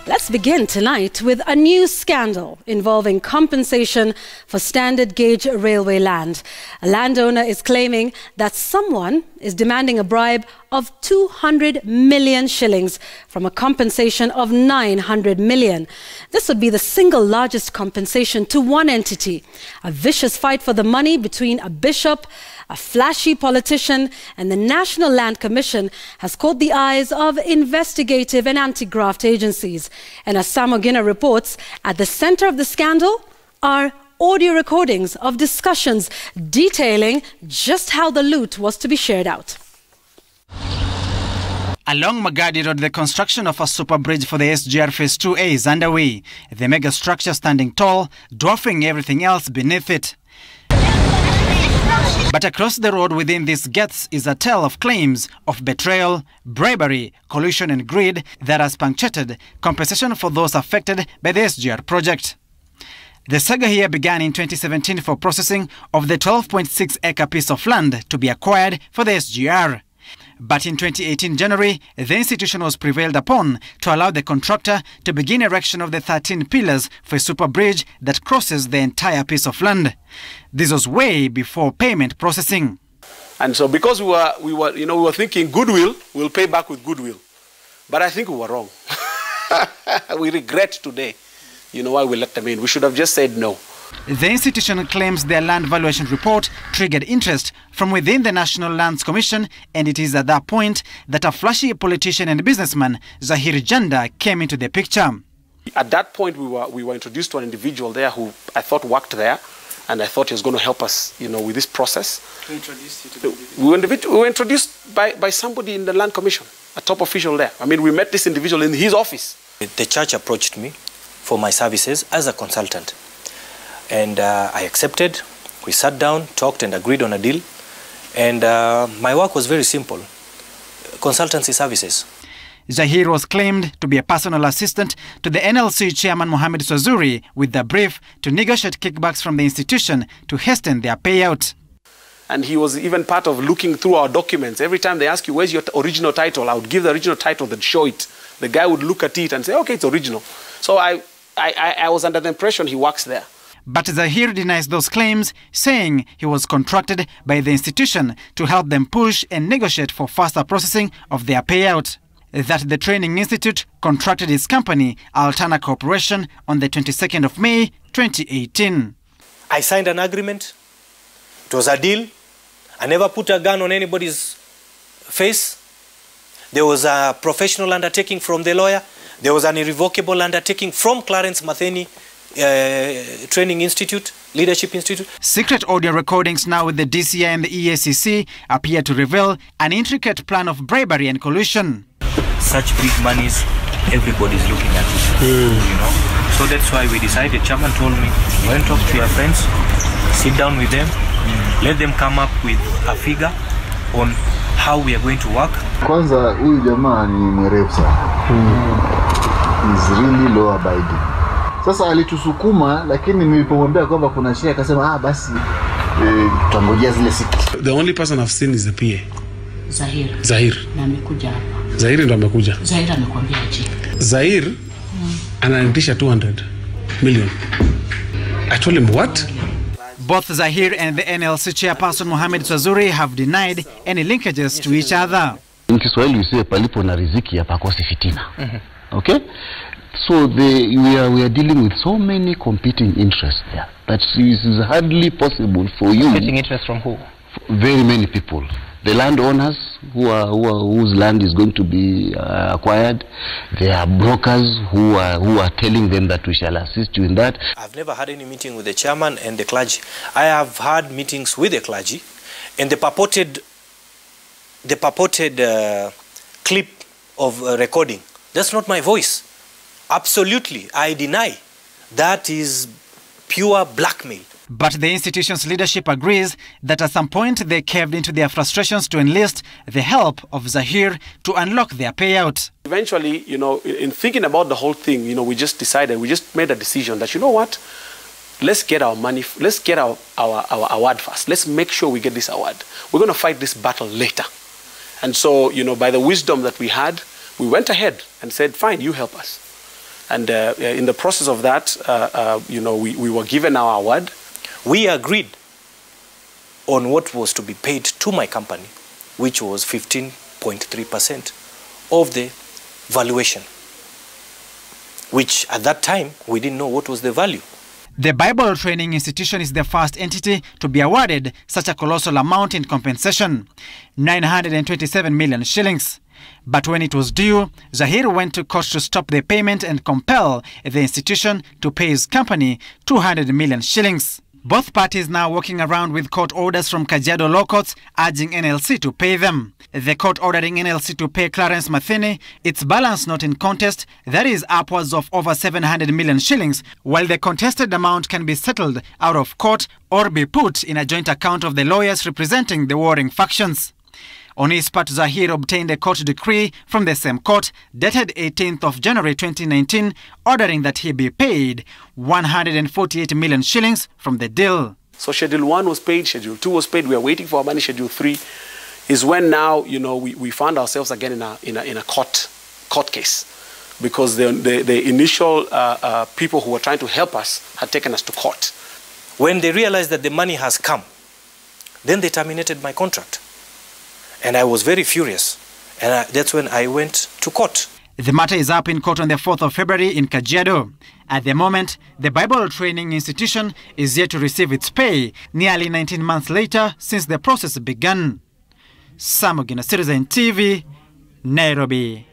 Let's begin tonight with a new scandal involving compensation for standard gauge railway land. A landowner is claiming that someone is demanding a bribe of 200 million shillings from a compensation of 900 million. This would be the single largest compensation to one entity. A vicious fight for the money between a bishop, a flashy politician and the National Land Commission has caught the eyes of investigative and anti-graft agencies. And as Samogina reports, at the center of the scandal are audio recordings of discussions detailing just how the loot was to be shared out. Along Magadi Road, the construction of a super bridge for the SGR Phase 2A is underway. The mega structure standing tall, dwarfing everything else beneath it. But across the road within these gates is a tale of claims of betrayal, bribery, collusion and greed that has punctuated compensation for those affected by the SGR project. The saga here began in 2017 for processing of the 12.6-acre piece of land to be acquired for the SGR. But in 2018 January, the institution was prevailed upon to allow the contractor to begin erection of the 13 pillars for a super bridge that crosses the entire piece of land. This was way before payment processing. And so because we were thinking goodwill, we'll pay back with goodwill. But I think we were wrong. We regret today, why we let them in. We should have just said no. The institution claims their land valuation report triggered interest from within the National Lands Commission, and it is at that point that a flashy politician and businessman, Zahir Janda, came into the picture. At that point, we were introduced to an individual there who I thought worked there, and I thought he was going to help us, with this process. Who introduced you to the individual? We were introduced by somebody in the Land Commission, a top official there. I mean, we met this individual in his office. The church approached me for my services as a consultant. And I accepted. We sat down, talked and agreed on a deal. And my work was very simple. Consultancy services. Zahir was claimed to be a personal assistant to the NLC chairman Mohamed Swazuri with the brief to negotiate kickbacks from the institution to hasten their payout. And he was even part of looking through our documents. Every time they ask you, where's your original title? I would give the original title, then show it. The guy would look at it and say, okay, it's original. So I was under the impression he works there. But Zahir denies those claims, saying he was contracted by the institution to help them push and negotiate for faster processing of their payout. That the training institute contracted his company, Altana Corporation, on the 22nd of May, 2018. I signed an agreement. It was a deal. I never put a gun on anybody's face. There was a professional undertaking from the lawyer. There was an irrevocable undertaking from Clarence Matheny Training Institute, Leadership Institute. Secret audio recordings now with the DCI and the EACC appear to reveal an intricate plan of bribery and collusion. Such big monies, everybody's looking at it, So that's why we decided, Chairman told me, go and talk to your friends, sit down with them, let them come up with a figure on how we are going to work. Kwanza huyu jamaa ni mwerevu sana. He's really law abiding. Sasa alitusukuma, lakini nilipomwambia kwamba kuna share akasema basi tutangojea zile siku. The only person I've seen is the PA. Zahir. Na amekuja hapa. Zahir ndo amekuja. Zahir amekwambia aje? Zahir ananitisha 200 million. I told him what? Both Zahir and the NLC chairperson Mohamed Swazuri have denied any linkages to each other. In Kiswahili we say palipo na riziki hapakosi fitina. Okay? So we are dealing with so many competing interests there that it is hardly possible for you. Competing interest from who? Very many people. The landowners whose land is going to be acquired. There are brokers who are telling them that we shall assist you in that. I've never had any meeting with the chairman and the clergy. I have had meetings with the clergy, and the purported clip of recording. That's not my voice. Absolutely, I deny. That is pure blackmail. But the institution's leadership agrees that at some point they caved into their frustrations to enlist the help of Zahir to unlock their payout. Eventually, in thinking about the whole thing, we just made a decision that, let's get our money, let's get our award first. Let's make sure we get this award. We're going to fight this battle later. And so, by the wisdom that we had, we went ahead and said, fine, you help us. And in the process of that, you know, we were given our award. We agreed on what was to be paid to my company, which was 15.3% of the valuation, which at that time we didn't know what was the value. The Bible Training Institution is the first entity to be awarded such a colossal amount in compensation, 927 million shillings. But when it was due, Zahir went to court to stop the payment and compel the institution to pay his company 200 million shillings. Both parties now walking around with court orders from Kajiado law courts urging NLC to pay them. The court ordering NLC to pay Clarence Mathini its balance not in contest, that is upwards of over 700 million shillings, while the contested amount can be settled out of court or be put in a joint account of the lawyers representing the warring factions. On his part, Zahir obtained a court decree from the same court dated 18th of January 2019 ordering that he be paid 148 million shillings from the deal. So Schedule 1 was paid, Schedule 2 was paid, we are waiting for our money. Schedule 3 is when now, you know, we found ourselves again in a court case, because the initial people who were trying to help us had taken us to court. When they realized that the money has come, then they terminated my contract. And I was very furious. And that's when I went to court. The matter is up in court on the 4th of February in Kajiado. At the moment, the Bible Training Institution is yet to receive its pay, nearly 19 months later since the process began. Samugina, Citizen TV, Nairobi.